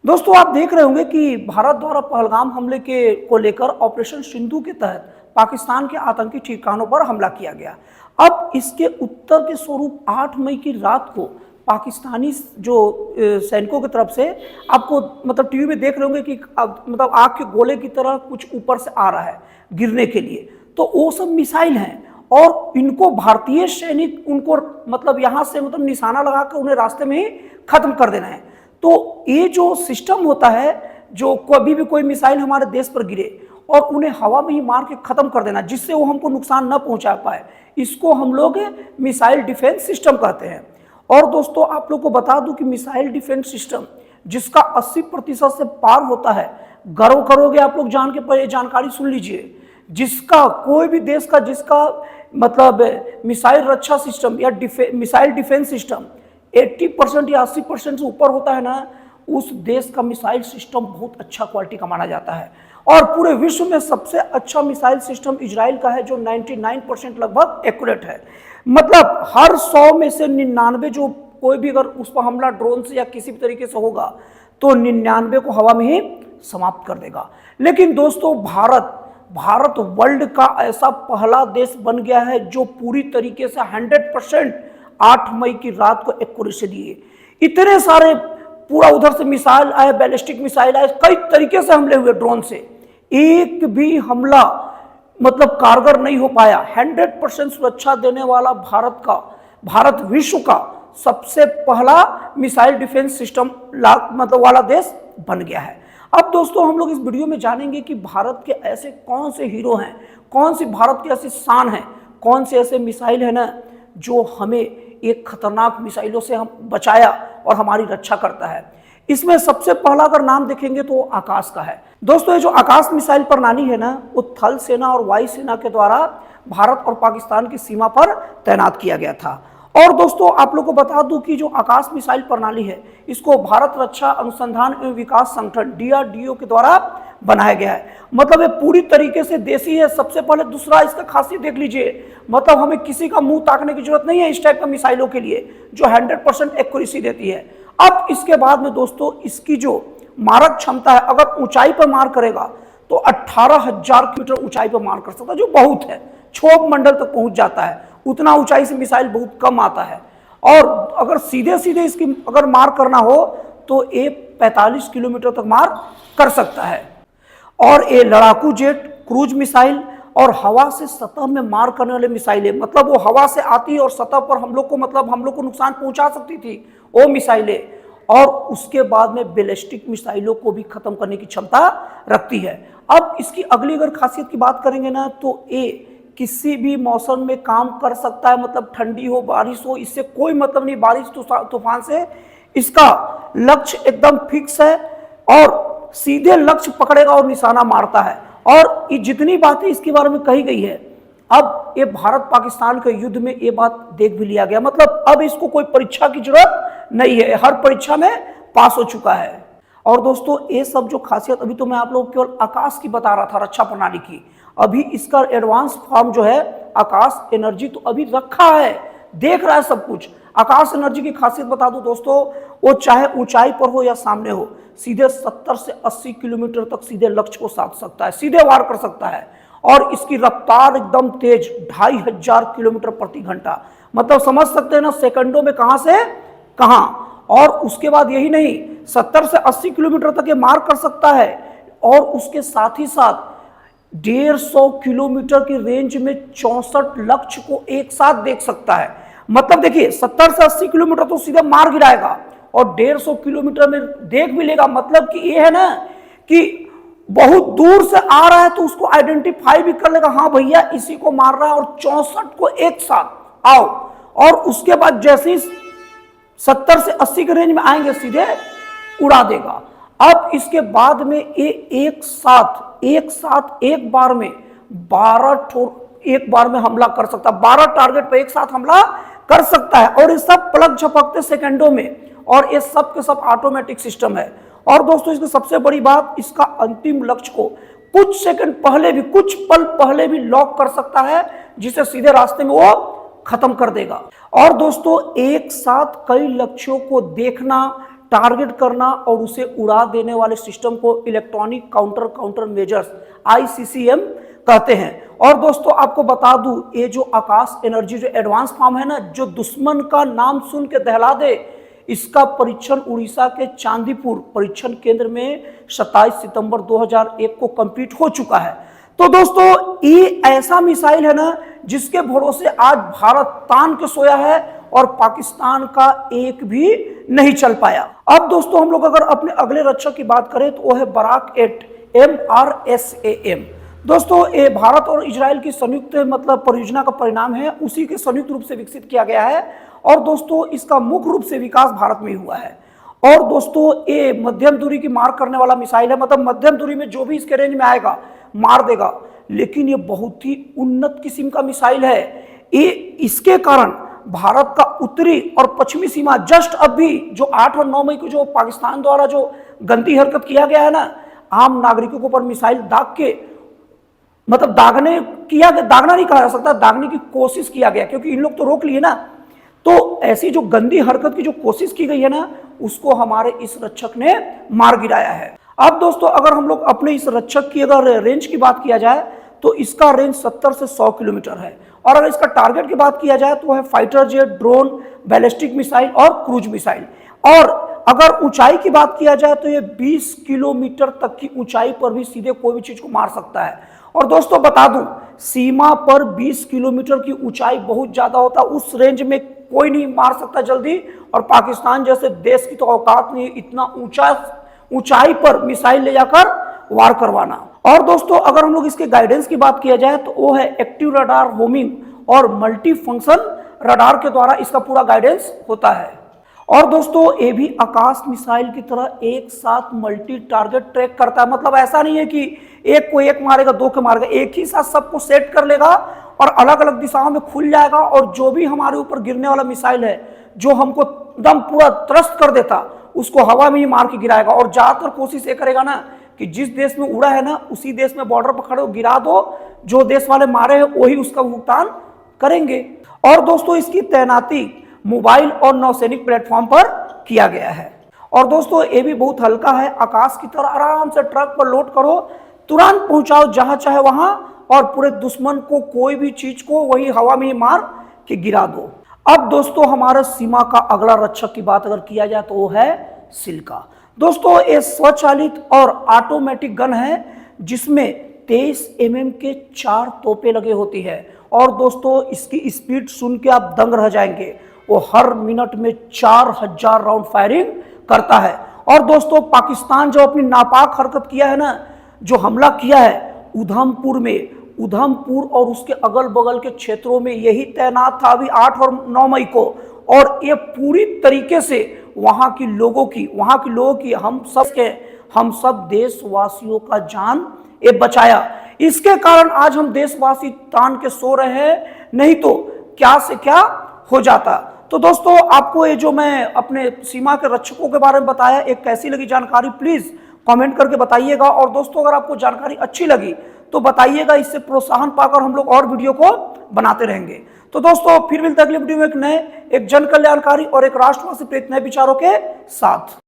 दोस्तों आप देख रहे होंगे कि भारत द्वारा पहलगाम हमले के को लेकर ऑपरेशन सिंधु के तहत पाकिस्तान के आतंकी ठिकानों पर हमला किया गया। अब इसके उत्तर के स्वरूप 8 मई की रात को पाकिस्तानी जो सैनिकों की तरफ से आपको मतलब टीवी में देख रहे होंगे कि मतलब आग के गोले की तरह कुछ ऊपर से आ रहा है गिरने के लिए, तो वो सब मिसाइल हैं और इनको भारतीय सैनिक उनको मतलब यहाँ से मतलब निशाना लगा कर उन्हें रास्ते में ही खत्म कर देना है। तो ये जो सिस्टम होता है, जो कभी भी कोई मिसाइल हमारे देश पर गिरे और उन्हें हवा में ही मार के खत्म कर देना जिससे वो हमको नुकसान न पहुंचा पाए, इसको हम लोग मिसाइल डिफेंस सिस्टम कहते हैं। और दोस्तों आप लोग को बता दूं कि मिसाइल डिफेंस सिस्टम जिसका 80% से पार होता है, गर्व करोगे आप लोग जान के, पर ये जानकारी सुन लीजिए, जिसका कोई भी देश का जिसका मतलब मिसाइल रक्षा सिस्टम या मिसाइल डिफेंस सिस्टम 80% या 80% से ऊपर होता है ना, उस देश का मिसाइल सिस्टम बहुत अच्छा क्वालिटी का माना जाता है। और पूरे विश्व में सबसे अच्छा मिसाइल सिस्टम इजराइल का है जो 99% लगभग एक्यूरेट है। मतलब हर 100 में से 99 जो कोई भी अगर उस पर हमला ड्रोन से या किसी भी तरीके से होगा तो 99 को हवा में ही समाप्त कर देगा। लेकिन दोस्तों भारत वर्ल्ड का ऐसा पहला देश बन गया है जो पूरी तरीके से 100% 8 मई की रात को एक्यूरेसी दिए। इतने सारे पूरा उधर से मिसाइल आए, बैलिस्टिक मिसाइल आए, कई तरीके से हमले हुए ड्रोन से, एक भी हमला मतलब कारगर नहीं हो पाया। 100% सुरक्षा देने वाला भारत विश्व का सबसे पहला मिसाइल डिफेंस सिस्टम मतलब वाला देश बन गया है। अब दोस्तों हम लोग इस वीडियो में जानेंगे कि भारत के ऐसे कौन से हीरो हैं, कौन सी भारत की ऐसी शान है, कौन से ऐसे मिसाइल है ना जो हमें एक खतरनाक मिसाइलों से हम बचाया और हमारी रक्षा करता है। इसमें सबसे पहला अगर नाम देखेंगे तो आकाश का है। दोस्तों ये जो आकाश मिसाइल प्रणाली है ना, वो थल सेना और वायु सेना के द्वारा भारत और पाकिस्तान की सीमा पर तैनात किया गया था। और दोस्तों आप लोगों को बता दूं कि जो आकाश मिसाइल प्रणाली है इसको भारत रक्षा अनुसंधान एवं विकास संगठन DRDO के द्वारा बनाया गया है। मतलब ये पूरी तरीके से देसी है सबसे पहले। दूसरा इसका खासियत देख लीजिए, मतलब हमें किसी का मुंह ताकने की जरूरत नहीं है इस टाइप का मिसाइलों के लिए, जो 100% एक्यूरेसी देती है। अब इसके बाद में दोस्तों इसकी जो मारक क्षमता है, अगर ऊंचाई पर मार करेगा तो 18,000 किलोमीटर ऊंचाई पर मार कर सकता है, जो बहुत है, क्षोभ मंडल तक पहुंच जाता है। उतना ऊंचाई से मिसाइल बहुत कम आता है। और अगर सीधे सीधे इसकी अगर मार करना हो तो ये 45 किलोमीटर तक मार कर सकता है। और ये लड़ाकू जेट, क्रूज मिसाइल और हवा से सतह में मार करने वाले मिसाइलें, मतलब वो हवा से आती और सतह पर हम लोग को नुकसान पहुंचा सकती थी वो मिसाइलें। और उसके बाद में बैलिस्टिक मिसाइलों को भी खत्म करने की क्षमता रखती है। अब इसकी अगली अगर खासियत की बात करेंगे ना, तो ये किसी भी मौसम में काम कर सकता है। मतलब ठंडी हो, बारिश हो, इससे कोई मतलब नहीं, बारिश तूफान से इसका लक्ष्य एकदम फिक्स है और सीधे लक्ष्य पकड़ेगा और निशाना मारता है। और ये जितनी बातें इसके बारे में कही गई है, अब ये भारत पाकिस्तान के युद्ध में ये बात देख भी लिया गया। मतलब अब इसको कोई परीक्षा की जरूरत नहीं है, हर परीक्षा में पास हो चुका है। और दोस्तों ये सब जो खासियत अभी तो मैं आप लोग केवल आकाश की बता रहा था, रक्षा प्रणाली की। अभी इसका एडवांस फॉर्म जो है आकाश एनर्जी तो अभी रखा है, देख रहा है सब कुछ। आकाश एनर्जी की खासियत बता दूं दोस्तों, वो चाहे ऊंचाई पर हो या सामने हो, सीधे 70 से 80 किलोमीटर तक सीधे लक्ष्य को साध सकता है, सीधे वार कर सकता है। और इसकी रफ्तार एकदम तेज, 2500 किलोमीटर प्रति घंटा। मतलब समझ सकते हैं ना, सेकंडों में कहां से कहां। और उसके बाद यही नहीं, 70 से 80 किलोमीटर तक ये मार कर सकता है। और उसके साथ ही साथ 150 किलोमीटर की रेंज में 64 लक्ष्य को एक साथ देख सकता है। मतलब देखिए 70 से 80 किलोमीटर तो सीधे मार गिराएगा और 150 किलोमीटर में देख भी लेगा। मतलब कि ये है ना कि बहुत दूर से आ रहा है तो उसको आइडेंटिफाई भी कर लेगा, हाँ भैया इसी को मार रहा है, और 64 को एक साथ आओ। और उसके बाद जैसे ही 70 से 80 के रेंज में आएंगे सीधे उड़ा देगा। अब इसके बाद में ये एक साथ एक बार में 12 हमला कर सकता है, 12 टारगेट पे एक साथ हमला कर सकता है। और ये सब पलक झपकते सेकंडों में, और ये सब के सब ऑटोमेटिक सिस्टम है। और दोस्तों इसकी सबसे बड़ी बात, इसका अंतिम लक्ष्य को कुछ सेकंड पहले भी, कुछ पल पहले भी लॉक कर सकता है, जिसे सीधे रास्ते में वो खत्म कर देगा। और दोस्तों एक साथ कई लक्ष्यों को देखना, टारगेट करना और उसे उड़ा देने वाले सिस्टम को इलेक्ट्रॉनिक काउंटर मेजर्स ICCM कहते हैं। और दोस्तों आपको बता दूं, ये जो आकाश एनर्जी जो एडवांस फॉर्म है ना, जो दुश्मन का नाम सुन के दहला दे, इसका परीक्षण उड़ीसा के चांदीपुर परीक्षण केंद्र में 27 सितंबर 2001 को कंप्लीट हो चुका है। तो दोस्तों ये ऐसा मिसाइल है ना जिसके भरोसे आज भारत तान के सोया है और पाकिस्तान का एक भी नहीं चल पाया। अब दोस्तों हम लोग अगर अपने अगले रक्षक की बात करें तो वो है बराक 8 MRSAM। दोस्तों ये भारत और इजराइल की संयुक्त परियोजना का परिणाम है, उसी के संयुक्त रूप से विकसित किया गया है। और दोस्तों इसका मुख्य रूप से विकास भारत में ही हुआ है। और दोस्तों ये मध्यम दूरी की मार करने वाला मिसाइल है, मतलब मध्यम दूरी में जो भी इसके रेंज में आएगा मार देगा। लेकिन ये बहुत ही उन्नत किस्म का मिसाइल है। ये इसके कारण भारत का उत्तरी और पश्चिमी सीमा जस्ट अभी जो 8 और 9 मई को जो पाकिस्तान द्वारा जो गंदी हरकत किया गया है ना, आम नागरिकों के ऊपर मिसाइल दाग के दागना नहीं कहा जा सकता, दागने की कोशिश किया गया, क्योंकि इन लोग तो रोक लिए ना। तो ऐसी जो गंदी हरकत की जो कोशिश की गई है ना, उसको हमारे इस रक्षक ने मार गिराया है। अब दोस्तों अगर हम लोग अपने इस रक्षक की अगर रेंज की बात किया जाए तो इसका रेंज 70 से 100 किलोमीटर है। और अगर इसका टारगेट की बात किया जाए तो है fighter jet, drone, ballistic missile और क्रूज मिसाइल। और अगर ऊंचाई की बात किया जाए तो ये 20 किलोमीटर तक की ऊंचाई पर भी सीधे कोई भी चीज को मार सकता है। और दोस्तों बता दूं, सीमा पर 20 किलोमीटर की ऊंचाई बहुत ज्यादा होता है, उस रेंज में कोई नहीं मार सकता जल्दी। और पाकिस्तान जैसे देश की तो औकात नहीं इतना ऊंचाई पर मिसाइल ले जाकर वार करवाना। और दोस्तों अगर हम लोग इसके गाइडेंस की बात किया जाए तो वो है एक्टिव रडार, होमिंग और मल्टी फंक्शन रडार के द्वारा इसका पूरा गाइडेंस होता है। और दोस्तों ये भी आकाश मिसाइल की तरह एक साथ मल्टी टारगेट ट्रैक करता है, मतलब ऐसा नहीं है कि एक को एक मारेगा, दो को मारेगा, एक ही साथ सबको सेट कर लेगा और अलग अलग दिशाओं में खुल जाएगा। और जो भी हमारे ऊपर गिरने वाला मिसाइल है जो हमको एकदम पूरा त्रस्त कर देता, उसको हवा में ही मार के गिराएगा। और ज्यादातर कोशिश ये करेगा ना कि जिस देश में उड़ा है ना उसी देश में बॉर्डर पर खड़े हो गिरा दो, जो देश वाले मारे हैं वही उसका भुगतान करेंगे। और दोस्तों इसकी तैनाती मोबाइल और नौसैनिक प्लेटफॉर्म पर किया गया है। और दोस्तों ये भी बहुत हल्का है, आकाश की तरह आराम से ट्रक पर लोड करो, तुरंत पहुंचाओ जहां चाहे वहां, और पूरे दुश्मन को कोई भी चीज को वही हवा में ही मार के गिरा दो। अब दोस्तों हमारे सीमा का अगला रक्षक की बात अगर किया जाए तो वो है सिल्का। दोस्तों ये स्वचालित और ऑटोमेटिक गन है जिसमें 23 mm के 4 तोपे लगे होती है। और दोस्तों इसकी स्पीड सुन के आप दंग रह जाएंगे, वो हर मिनट में 4000 राउंड फायरिंग करता है। और दोस्तों पाकिस्तान जो अपनी नापाक हरकत किया है ना, जो हमला किया है उधमपुर और उसके अगल बगल के क्षेत्रों में यही तैनात था अभी 8 और 9 मई को। और ये पूरी तरीके से वहां के लोगों की हम सब देशवासियों का जान ये बचाया। इसके कारण आज हम देशवासी तान के सो रहे हैं, नहीं तो क्या से क्या हो जाता। तो दोस्तों आपको ये जो मैं अपने सीमा के रक्षकों के बारे में बताया, एक कैसी लगी जानकारी प्लीज कमेंट करके बताइएगा। और दोस्तों अगर आपको जानकारी अच्छी लगी तो बताइएगा, इससे प्रोत्साहन पाकर हम लोग और वीडियो को बनाते रहेंगे। तो दोस्तों फिर मिलते हैं अगले वीडियो में एक जन कल्याणकारी और एक राष्ट्रवासी प्रेरित नए विचारों के साथ।